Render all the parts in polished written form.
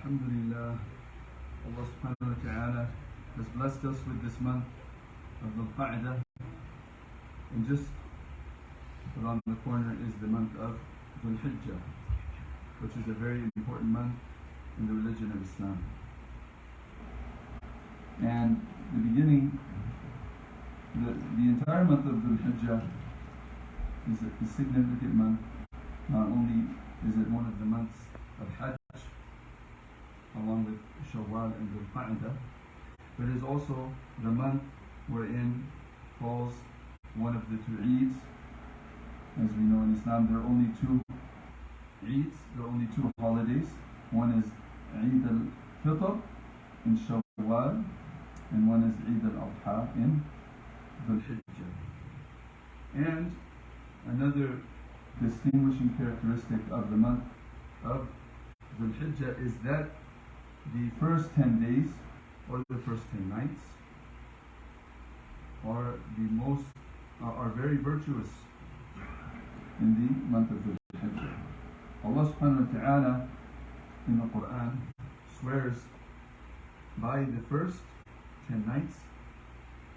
Alhamdulillah, Allah subhanahu wa ta'ala has blessed us with this month of al-Qa'dah, and just around the corner is the month of al-Hijja, which is a very important month in the religion of Islam. And the beginning, the entire month of al-Hijja is a significant month. Not only is it one of the months of Hajj, along with Shawwal and al-Qa'dah, but it is also the month wherein falls one of the two Eids. As we know in Islam, there are only two Eids, there are only two holidays. One is Eid al-Fitr in Shawwal, and one is Eid al-Adha in al-Hijja. And another distinguishing characteristic of the month of al-Hijja is that the first 10 days or the first 10 nights are very virtuous in the month of al-Hijja. Allah subhanahu wa ta'ala in the Quran swears by the first 10 nights.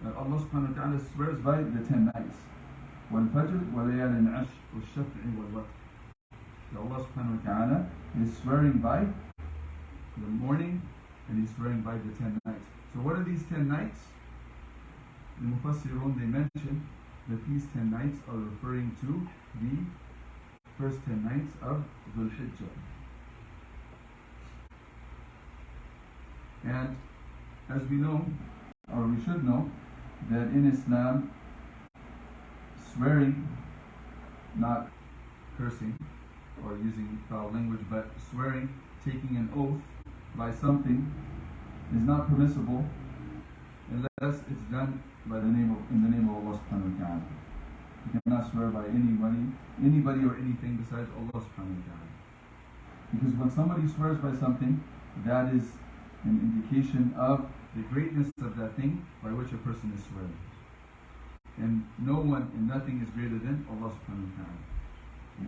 Allah subhanahu wa ta'ala swears by the 10 nights. وَالْفَجْرِ وَلَيَالٍ عَشْرٍ وَالشَّفْعِ وَالْوَتْرِ. Allah subhanahu wa ta'ala is swearing by the morning, and he's swearing by the 10 nights. So what are these 10 nights? The Mufassirun, they mention that these 10 nights are referring to the first 10 nights of Dhul Hijjah. And as we know, or we should know, that in Islam, swearing, not cursing or using foul language, but swearing, taking an oath by something is not permissible unless it's done by in the name of Allah subhanahu wa ta'ala. You cannot swear by anybody or anything besides Allah subhanahu wa ta'ala. Because when somebody swears by something, that is an indication of the greatness of that thing by which a person is swearing. And no one and nothing is greater than Allah subhanahu wa ta'ala.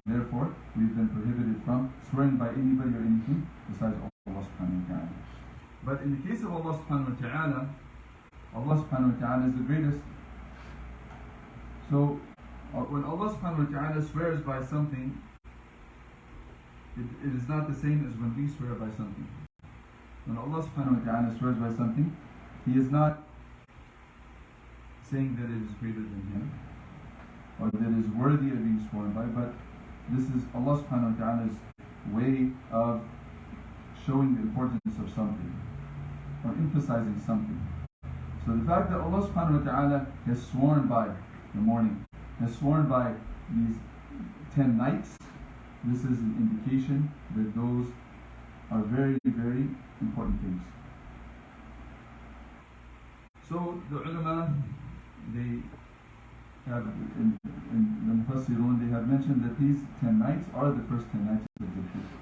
Therefore, we've been prohibited from swearing by anybody or anything besides Allah subhanahu wa ta'ala. But in the case of Allah subhanahu wa ta'ala, Allah subhanahu wa ta'ala is the greatest. So, when Allah subhanahu wa ta'ala swears by something, it is not the same as when we swear by something. When Allah subhanahu wa ta'ala swears by something, He is not saying that it is greater than Him, or that it is worthy of being sworn by, but this is Allah subhanahu wa ta'ala's way of showing the importance of something, or emphasizing something. So the fact that Allah subhanahu wa ta'ala has sworn by the morning, has sworn by these 10 nights, this is an indication that those are very, very important things. So the ulama, they have, in the Mufassirun, they have mentioned that these 10 nights are the first 10 nights of the Hijjah.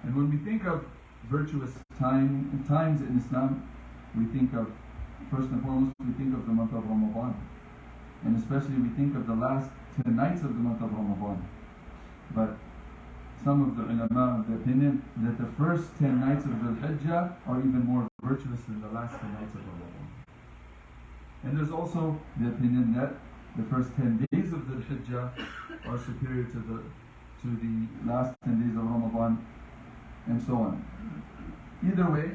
And when we think of virtuous times in Islam, we think of, first and foremost, we think of the month of Ramadan. And especially we think of the last 10 nights of the month of Ramadan. But some of the ulama have the opinion that the first 10 nights of the Hijjah are even more virtuous than the last 10 nights of Ramadan. And there's also the opinion that the first 10 days of the Hijjah are superior to the last 10 days of Ramadan, and so on. Either way,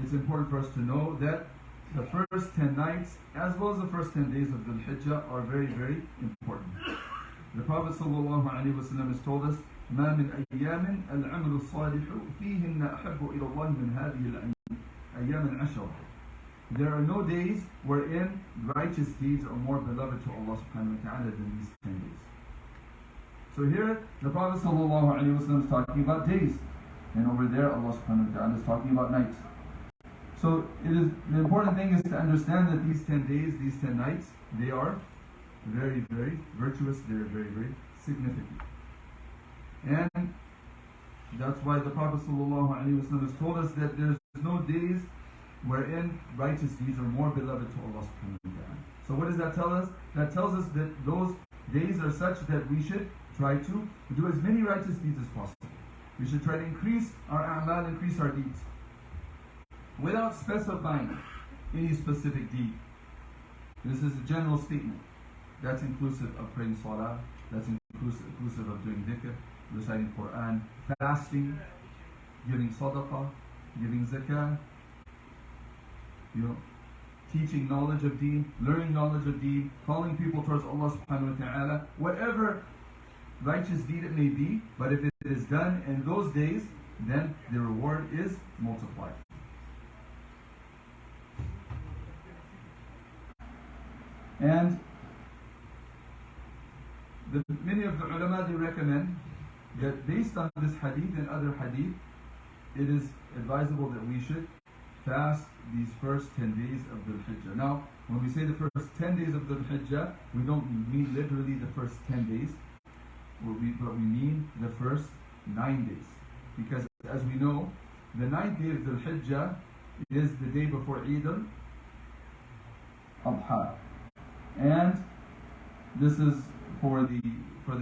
it's important for us to know that the first 10 nights as well as the first 10 days of the Hijjah are very, very important. The Prophet ﷺ has told us, مَا مِنْ أَيَّامٍ الْعَمْلُ الصَّالِحُ فِيهِنَّ أَحَبُّ إِلَى اللَّهِ مِنْ هَذِهِ الْأَيَّامِ الْعَشْرِ. There are no days wherein righteous deeds are more beloved to Allah subhanahu wa ta'ala than these 10 days. So here, the Prophet ﷺ is talking about days, and over there Allah subhanahu wa ta'ala is talking about nights. So the important thing is to understand that these 10 days, these 10 nights, they are very, very virtuous, they are very, very significant. And that's why the Prophet ﷺ has told us that there's no days wherein righteous deeds are more beloved to Allah subhanahu wa ta'ala. So what does that tell us? That tells us that those days are such that we should try to do as many righteous deeds as possible. We should try to increase our a'mal, increase our deeds, without specifying any specific deed. This is a general statement. That's inclusive of praying salah, that's inclusive of doing dhikr, reciting Quran, fasting, giving sadaqah, giving zakah, teaching knowledge of deen, learning knowledge of deen, calling people towards Allah subhanahu wa ta'ala, whatever righteous deed it may be, but if it is done in those days, then the reward is multiplied. And many of the ulama, they recommend that based on this hadith and other hadith, it is advisable that we should fast these first 10 days of the Hijjah. Now, when we say the first 10 days of the Hijjah, we don't mean literally the first 10 days, but we mean the first 9 days. Because as we know, the 9th day of the Hijjah is the day before Eid al-Adha. And this is for the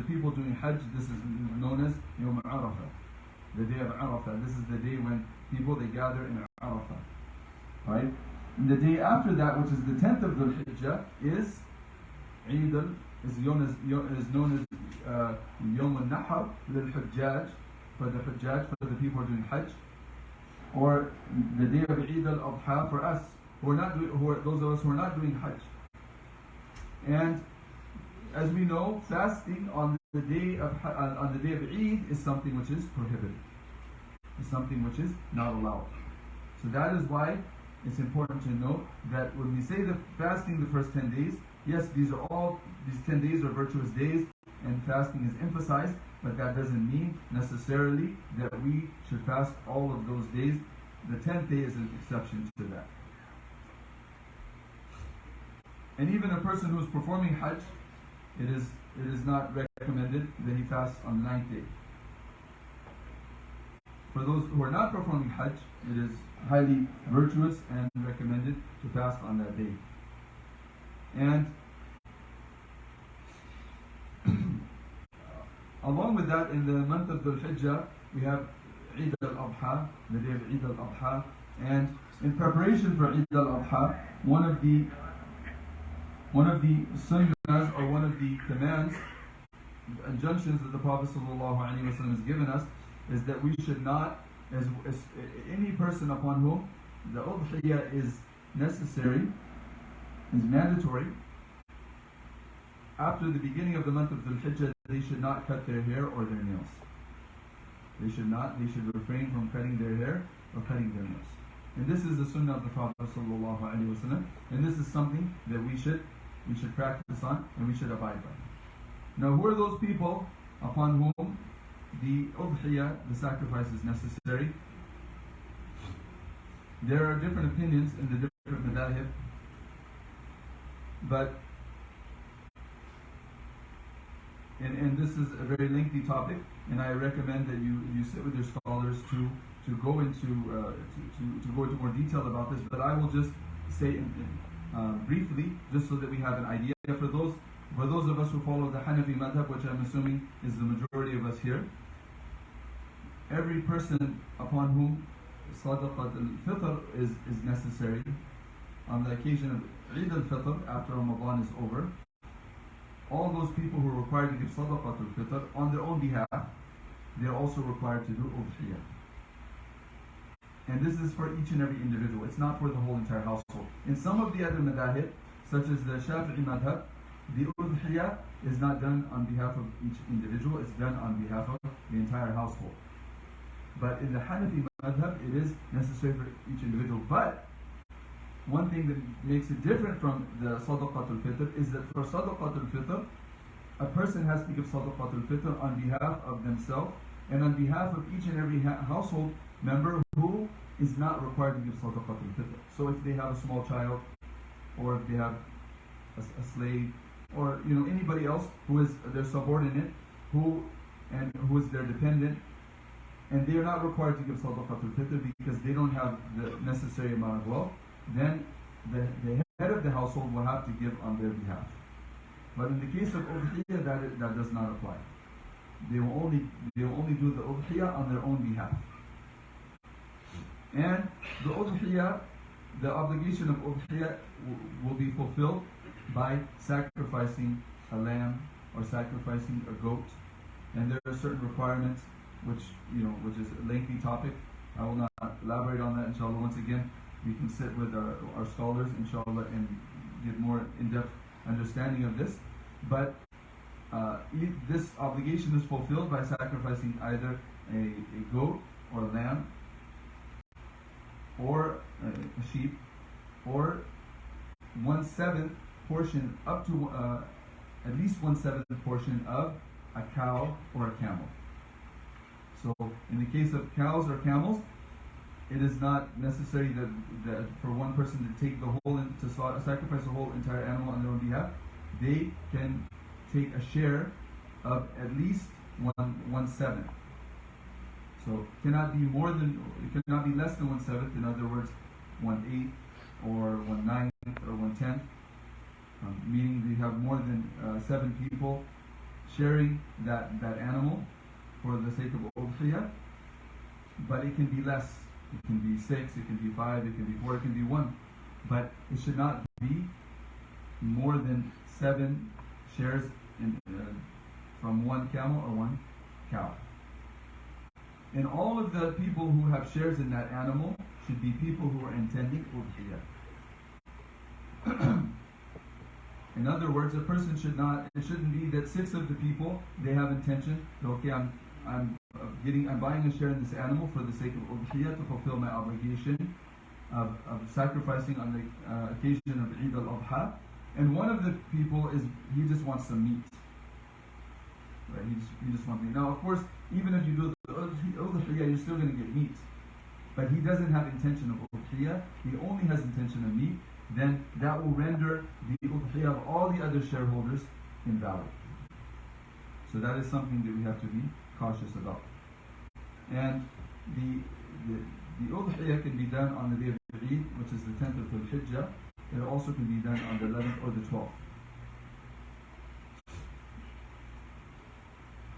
people doing Hajj, this is known as Yawm Arafah, the day of Arafah. This is the day when people, they gather in Arafah. Right? And the day after that, which is the 10th of the Hijjah, is Eid is known as Yawm al-Nahar lil-Hujjaj, for the Hujjaj, for the people doing Hajj, or the day of Eid al-Adha for us, those of us who are not doing Hajj. And as we know, fasting on the day of Eid is something which is prohibited. It's something which is not allowed. So that is why it's important to note that when we say the fasting the first 10 days, yes, these 10 days are virtuous days and fasting is emphasized, but that doesn't mean necessarily that we should fast all of those days. The 10th day is an exception to that. And even a person who is performing Hajj, it is not recommended that he fasts on the 9th day. For those who are not performing Hajj, it is highly virtuous and recommended to fast on that day. And along with that, in the month of Dhul Hijjah, we have Eid al-Adha, the day of Eid al-Adha. And in preparation for Eid al-Adha, one of the sunnahs, or one of the commands, injunctions that the Prophet ﷺ has given us, is that we should not, as any person upon whom the udhiyah is necessary, is mandatory, after the beginning of the month of Dhul Hijjah, they should not cut their hair or their nails. They should refrain from cutting their hair or cutting their nails. And this is the sunnah of the Prophet ﷺ, and this is something that we should practice on and we should abide by. Now, who are those people upon whom the udhiyah, the sacrifice, is necessary? There are different opinions in the different madahib, but and this is a very lengthy topic, and I recommend that you sit with your scholars to go into more detail about this. But I will just say briefly, just so that we have an idea. For those of us who follow the Hanafi madhab, which I'm assuming is the majority of us here, every person upon whom sadaqat al-fitr is necessary on the occasion of Eid al-Fitr, after Ramadan is over, all those people who are required to give sadaqat al-fitr on their own behalf, they are also required to do udhiyah. And this is for each and every individual. It's not for the whole entire household. In some of the other madahib, such as the Shafi'i madhab, the udhiyah is not done on behalf of each individual, it's done on behalf of the entire household. But in the Hanafi madhab, it is necessary for each individual. But one thing that makes it different from the sadaqat al-fitr is that for sadaqat al-fitr, a person has to give sadaqat al-fitr on behalf of themselves and on behalf of each and every household member who is not required to give sadaqat al-fitr. So if they have a small child, or if they have a slave, or anybody else who is their subordinate, who is their dependent, and they are not required to give sadaqat al-fitr because they don't have the necessary amount of wealth, then the head of the household will have to give on their behalf. But in the case of udhiyah, that does not apply. they will only do the udhiyah on their own behalf. And the udhiyah, the obligation of udhiyah will be fulfilled by sacrificing a lamb or sacrificing a goat. And there are certain requirements which is a lengthy topic. I will not elaborate on that, inshallah. Once again, we can sit with our scholars, inshallah, and get more in-depth understanding of this. But this obligation is fulfilled by sacrificing either a goat or a lamb or a sheep, or 1/7 portion, up to at least 1/7 portion of a cow or a camel. So in the case of cows or camels, it is not necessary that for one person to take the whole, to sacrifice the whole entire animal on their own behalf. They can take a share of at least 1/7. So it cannot be less than 1/7. In other words, 1/8 or 1/9 or 1/10. Meaning we have more than 7 people sharing that animal for the sake of udhiyah. But it can be less. It can be 6, it can be 5, it can be 4, it can be 1. But it should not be more than 7 shares from one camel or one cow. And all of the people who have shares in that animal should be people who are intending udhiyah. In other words, a person it shouldn't be that 6 of the people, they have intention, okay, I'm buying a share in this animal for the sake of udhiyah, to fulfill my obligation of sacrificing on the occasion of Eid al-Adha. And one of the people he just wants some meat. Right? He just wants meat. Now, of course, even if you do the udhiyah, you're still going to get meat. But he doesn't have intention of udhiyah, he only has intention of meat. Then that will render the udhiyah of all the other shareholders invalid. So that is something that we have to be cautious about. And the udhiyah can be done on the day of Eid, which is the 10th of al-Hijja. It also can be done on the 11th or the 12th.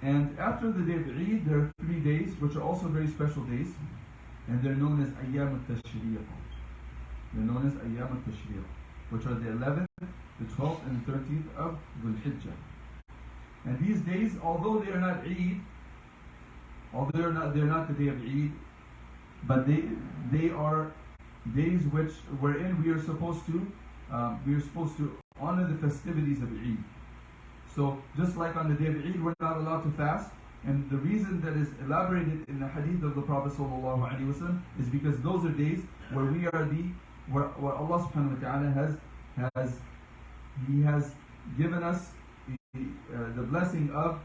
And after the day of Eid, there are 3 days which are also very special days, and they're known as Ayyam al-Tashriq. They're known as Ayyam al-Tashriq, which are the 11th, the 12th, and the 13th of al-Hijja. And these days, although they are not Eid, they're not the day of Eid, but they are days wherein we are supposed to honor the festivities of Eid. So just like on the day of Eid, we're not allowed to fast, and the reason that is elaborated in the hadith of the Prophet ﷺ is because those are days where where Allah subhanahu wa ta'ala has given us the blessing of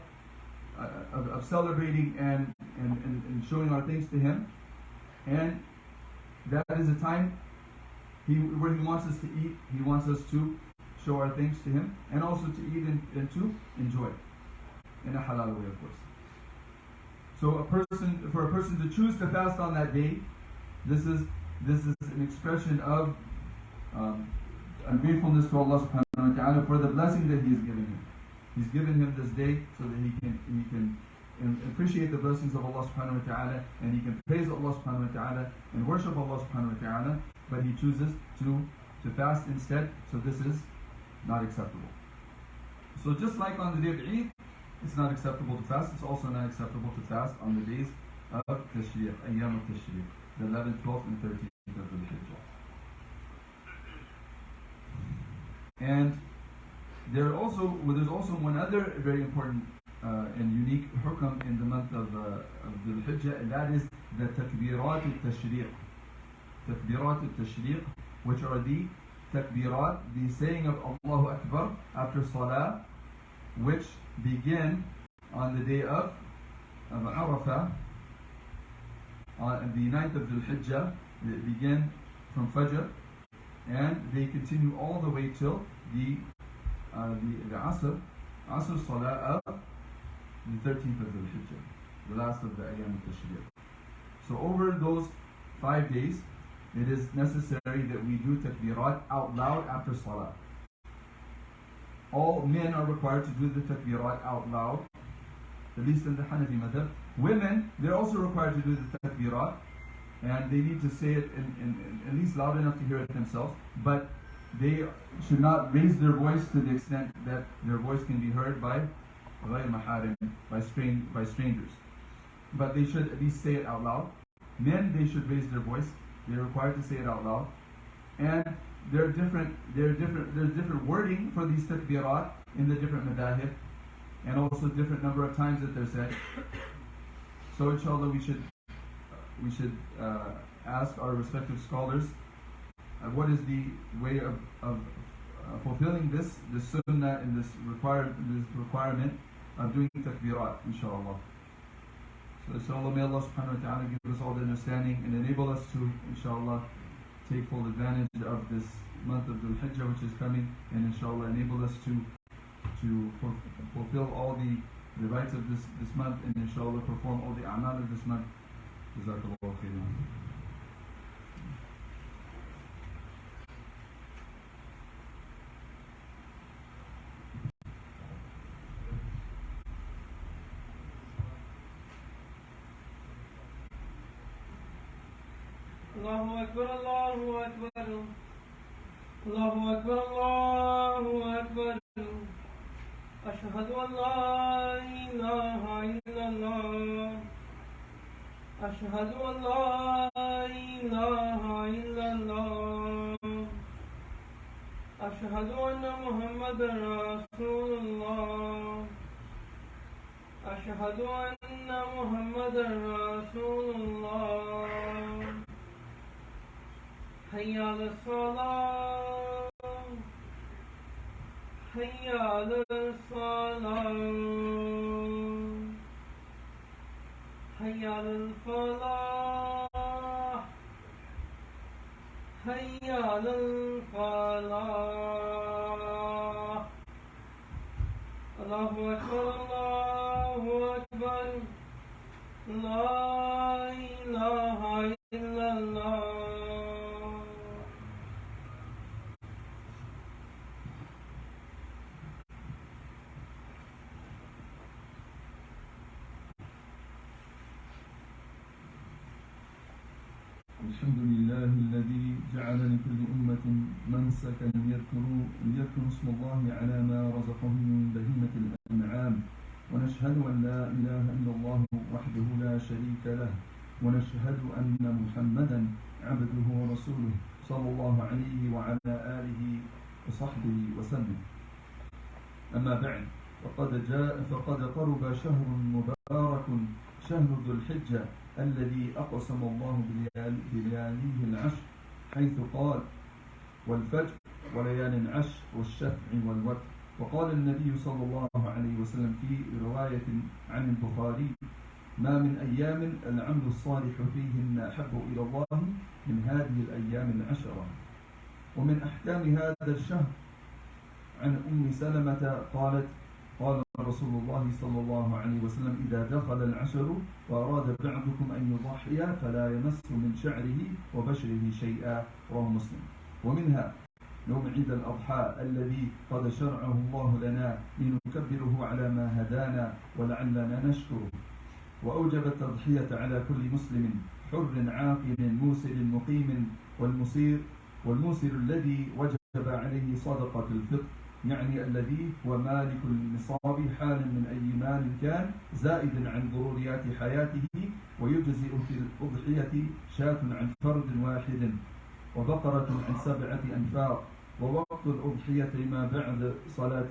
celebrating and showing our thanks to Him, and that is a time where He wants us to eat. He wants us to show our thanks to Him, and also to eat and to enjoy in a halal way, of course. So for a person to choose to fast on that day, this is an expression of ungratefulness to Allah subhanahu wa ta'ala for the blessing that He has given him. He's given him this day so that he can appreciate the blessings of Allah subhanahu wa ta'ala, and he can praise Allah subhanahu wa ta'ala and worship Allah subhanahu wa ta'ala, but he chooses to fast instead, so this is not acceptable. So just like on the day of Eid, it's not acceptable to fast, it's also not acceptable to fast on the days of Tashriq, Ayyam al-Tashriq, the 11th, 12th, and 13th of al-Hijjah. And there's also one other very important and unique hukam in the month of al-Hijjah, and that is the takbirat al-Tashriq. Takbirat al-Tashriq, which are the takbirat, the saying of Allahu Akbar after Salah, which begin on the day of Arafah, on the 9th of al-Hijjah. They begin from Fajr, and they continue all the way till the Asr Salah of the 13th of al-Hijjah, the last of the Ayyam al-Tashriq. So over those 5 days, it is necessary that we do takbirat out loud after Salah. All men are required to do the takbirat out loud, at least in the Hanafi madhab. Women, they're also required to do the takbirat, and they need to say it in at least loud enough to hear it themselves, but they should not raise their voice to the extent that their voice can be heard by غير محارم, by strangers. But they should at least say it out loud. Men, they should raise their voice. They're required to say it out loud. And there's different wording for these takbirat in the different madahib, and also different number of times that they're said. So inshallah we should ask our respective scholars what is the way of fulfilling this sunnah and this requirement of doing takbirat, inshallah. So inshallah, may Allah subhanahu wa ta'ala give us all the understanding and enable us to, inshallah, take full advantage of this month of al-Hijja which is coming, and inshallah enable us to fulfill all the rights of this month, and inshallah perform all the a'mal of this month. Jazakallahu khairan. Allahu Akbar, Allahu Akbar, Allahu Akbar, Allahu Akbar. Ashhadu an la ilaha illallah. Ashhadu an la ilaha illallah. Ashhadu anna Muhammadan Rasulullah. Ashhadu anna Muhammadan Rasulullah. Hayya ala salah, hayya ala salah, hayya ala falah, hayya ala falah. Allahu Akbar, Allahu Akbar, la ilaha illallah. الحمد لله الذي جعل لكل أمة منسكا ليذكروا اسم الله على ما رزقهم من بهيمة الأنعام، ونشهد أن لا إله إلا الله وحده لا شريك له، ونشهد أن محمدا عبده ورسوله صلى الله عليه وعلى آله وصحبه وسلم. أما بعد، فقد قرب شهر مبارك، شهر ذو الحجة، الذي أقسم الله بلياليه العشر، حيث قال: والفجر وليال عشر والشفع والوتر. وقال النبي صلى الله عليه وسلم في رواية عن البخاري: ما من أيام العمل الصالح فيهن أحب إلى الله من هذه الأيام العشرة. ومن أحكام هذا الشهر عن أم سلمة قالت: قال رسول الله صلى الله عليه وسلم: إذا دخل العشر وأراد بعضكم أن يضحي فلا يمس من شعره وبشره شيئا. رواه مسلم. ومنها يوم عيد الأضحى الذي قد شرعه الله لنا لنكبره على ما هدانا ولعلنا نشكره. وأوجب التضحية على كل مسلم حر عاقل موسر مقيم، والموسر الذي وجب عليه صدقة الفطر، يعني الذي هو مالك النصاب حال من أي مال كان زائد عن ضروريات حياته، ويجزئ في الأضحية شاة عن فرد واحد وبقرة عن 7 أنفار. ووقت الأضحية ما بعد صلاة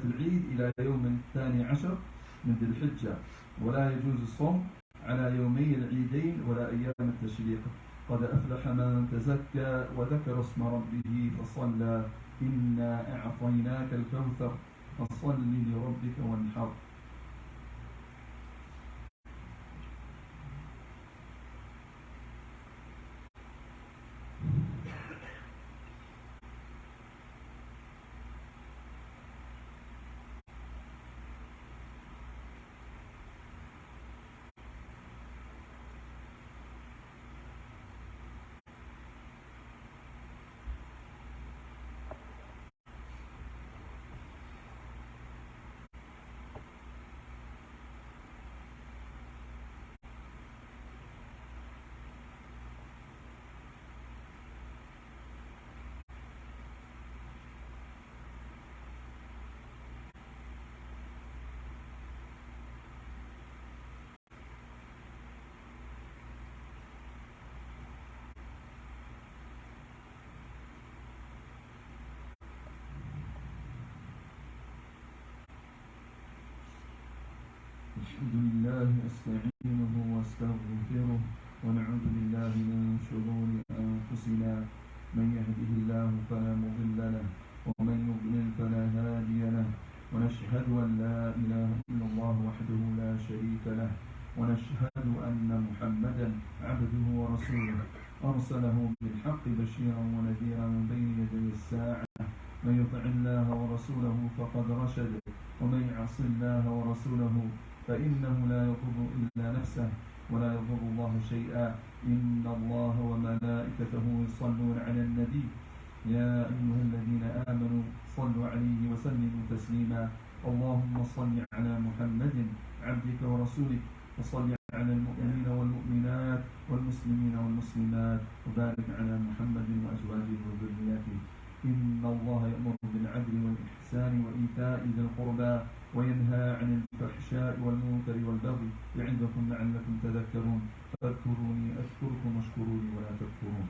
العيد إلى يوم 12 من ذي الحجة، ولا يجوز الصوم على يومي العيدين ولا أيام التشريق. قد أفلح من تزكى وذكر اسم ربه فصلى، إنا أعطيناك الكوثر فصل لربك وانحر. الحمد لله أستعينه واستغفره ونعوذ بالله من شرور أنفسنا من يهده الله فلا مضل له ومن يضلل فلا هادي له ونشهد أن لا إله إلا الله وحده لا شريك له ونشهد أن محمدا عبده ورسوله أرسله بالحق بشيرا ونذيرا بين يدي الساعة من يطع الله ورسوله فقد رشد ومن يعص الله ورسوله فإنه لا يضر إلا نفسه ولا يضر الله شيئا إن الله وملائكته يصلون على النبي يا أيها الذين آمنوا صلوا عليه وسلموا تسليما اللهم صل على محمد عبدك ورسولك وصل على المؤمنين والمؤمنات والمسلمين والمسلمات وبارك على محمد وأزواجه وذرياته إن الله يأمر بالعدل والإحسان وإيتاء ذي القربى وينهى عن الفحشاء والمنكر والبغي يعظكم لعلكم تذكرون فاذكروني أذكركم واشكروني ولا تكفرون.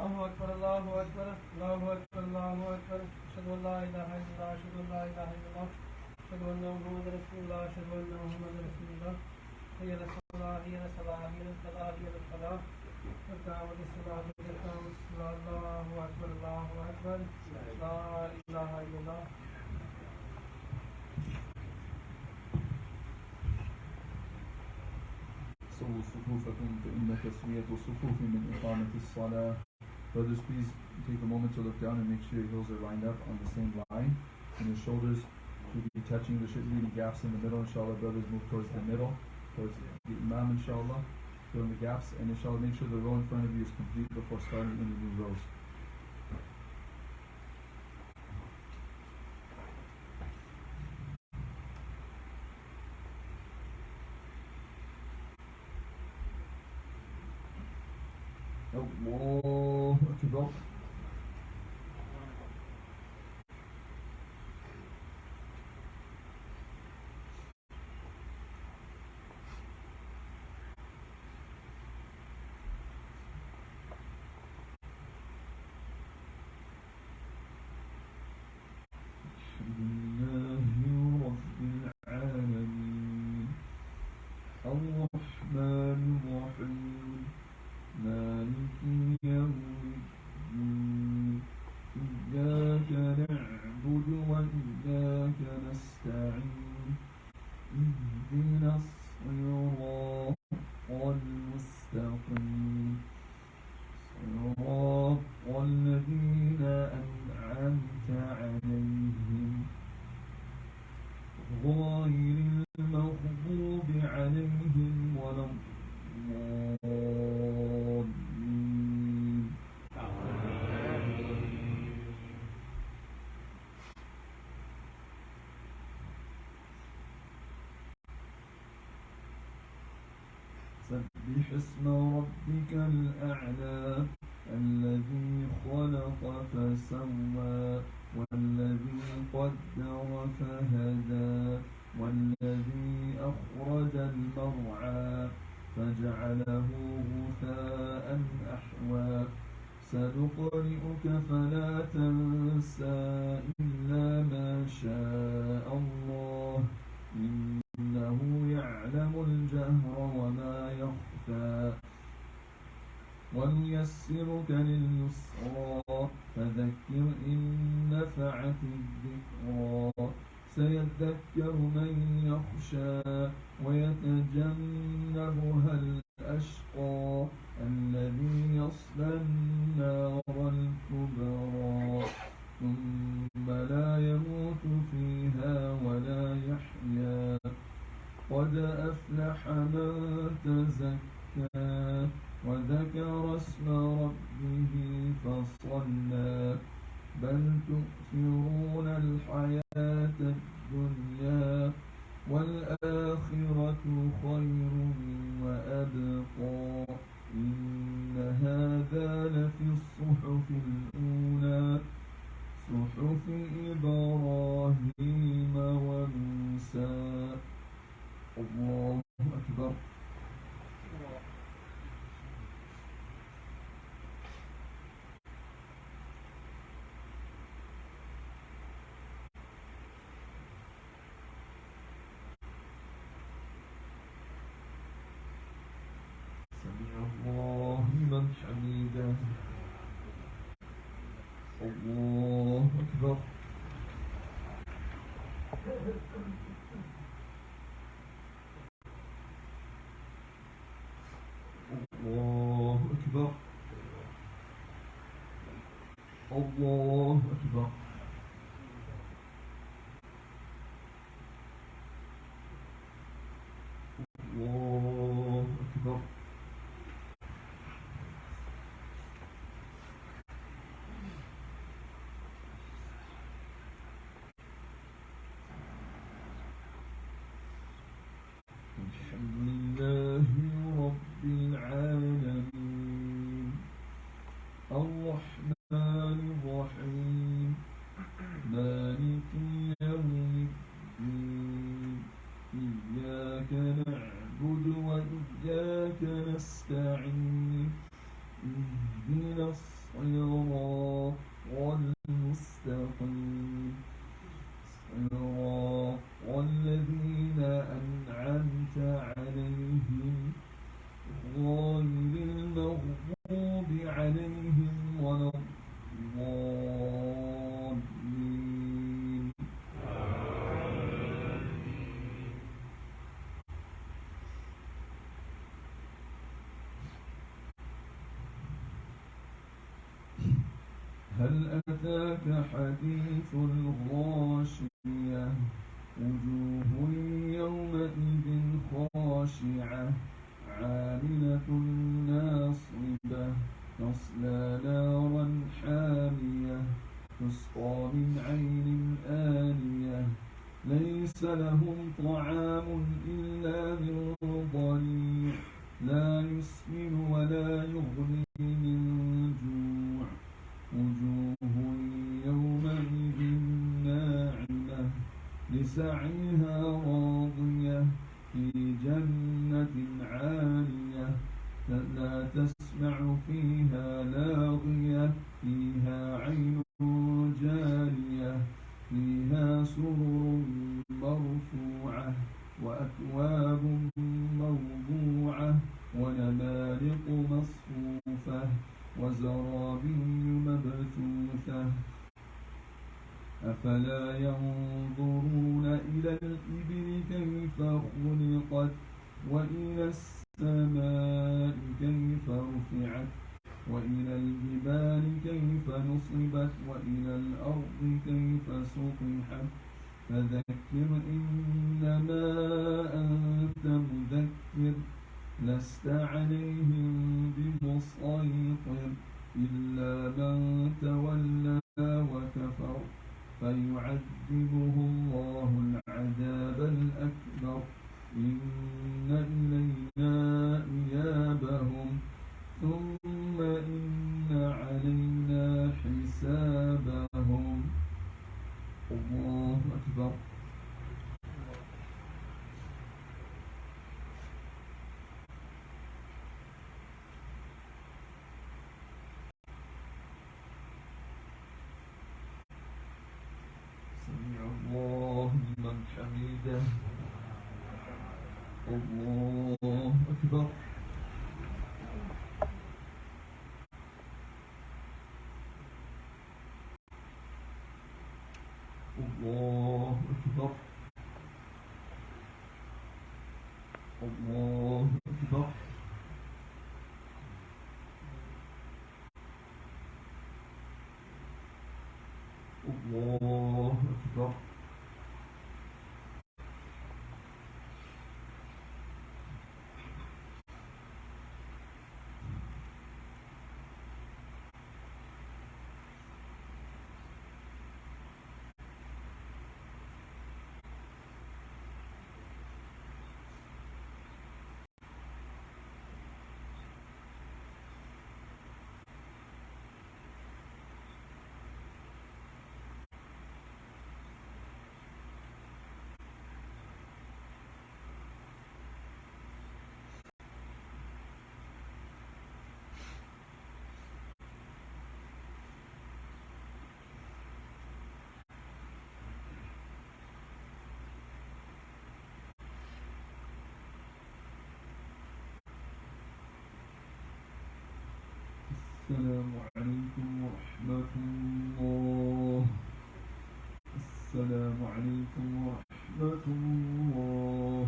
الله أكبر الله أكبر الله أكبر الله أكبر أشهد أن لا إله إلا الله أشهد أن لا إله إلا الله أشهد أن محمدا رسول الله أشهد أن محمدا رسول الله هي الصلاة هي الصلاة هي الصلاة هي الصلاة الدعوة الصلاة الإقامة الصلاة الله أكبر الله أكبر لا إله إلا الله. سووا صفوفكم فإن تسوية الصفوف من إقامة الصلاة. Brothers, please take a moment to look down and make sure your heels are lined up on the same line and your shoulders should be touching. There shouldn't be any gaps in the middle. Inshallah, brothers, move towards the middle, towards the Imam, inshallah. Fill in the gaps, and inshallah, make sure the row in front of you is complete before starting any new rows. Allah Akbar. سبح اسم ربك الأعلى الذي خلق فسوى والذي قدر فهدى والذي أخرج المرعى فجعله غثاء أحوى سنقرئك فلا تنسى إلا ما شاء الله إنه يعلم الجهر وما يخفى ونيسرك لليسرى فذكر إن نفعت الذكرى سيذكر من يخشى ويتجنبها الأشقى الذي يصلى النار الكبرى ثم لا يموت فيها ولا يحيا قد أفلح من تزكى وذكر اسم ربه فصلى بل تؤثرون الحياة الدنيا والآخرة خير وأبقى إن هذا لفي الصحف الأولى صحف إبراهيم وموسى. الله أكبر. الله أكبر. الله أكبر. الحمد لله رب العالمين الرحمن الرحيم مالك يوم الدين إياك نعبد وإياك نستعين اهدنا الصراط المستقيم صراط الذين أنعمت عليهم غير المغضوب عليهم ولا الضالين. هل أتاك حديث الغاشية وجوه يومئذ خاشعة عاملة ناصبة تصلى نارا حامية تسقى من عين آنية ليس لهم طعام إلا من ضريع لا يسمن ولا يغني من جوع وجوه يومئذ ناعمة لسعيها راضية في جنة عالية لا تسمع فيها لاغية فيها عين جارية فيها سرر مرفوعة وأكواب موضوعة ونمارق مصفوفة وزرابي مبثوثة أفلا ينظرون إلى الإبل كيف خلقت وإلى السماء كيف رفعت وإلى الجبال كيف نصبت وإلى الأرض كيف سطحت فذكر إنما أنت مذكر لست عليهم بمسيطر إلا من تولى وكفر فيعذبه الله العذاب الأكبر إن إلينا إيابهم ثم إن علينا حسابهم. الله أكبر. سمع الله لمن حمده. الله أكبر. الله أكبر. الله أكبر. الله أكبر. السلام عليكم ورحمة الله. السلام عليكم ورحمة الله.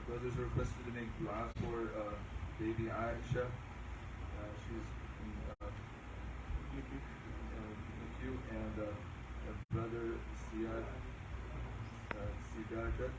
brothers are requested to make dua for baby Aisha. She's in NICU, and brother Sidakat.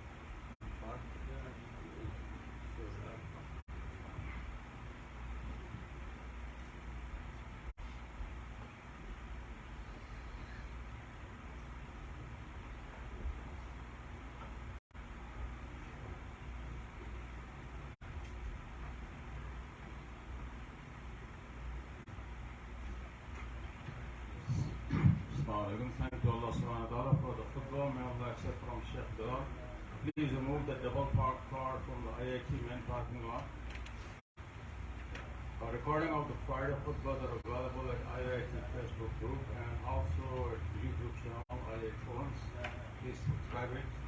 Thank you Allah subhanahu wa ta'ala for the khutbah. May Allah accept from Shaykh Bilal. Please remove the double parked car from the IIT main parking lot. A recording of the Friday khutbahs are available at IIT Facebook group and also at YouTube channel IIT Forums. Please subscribe it.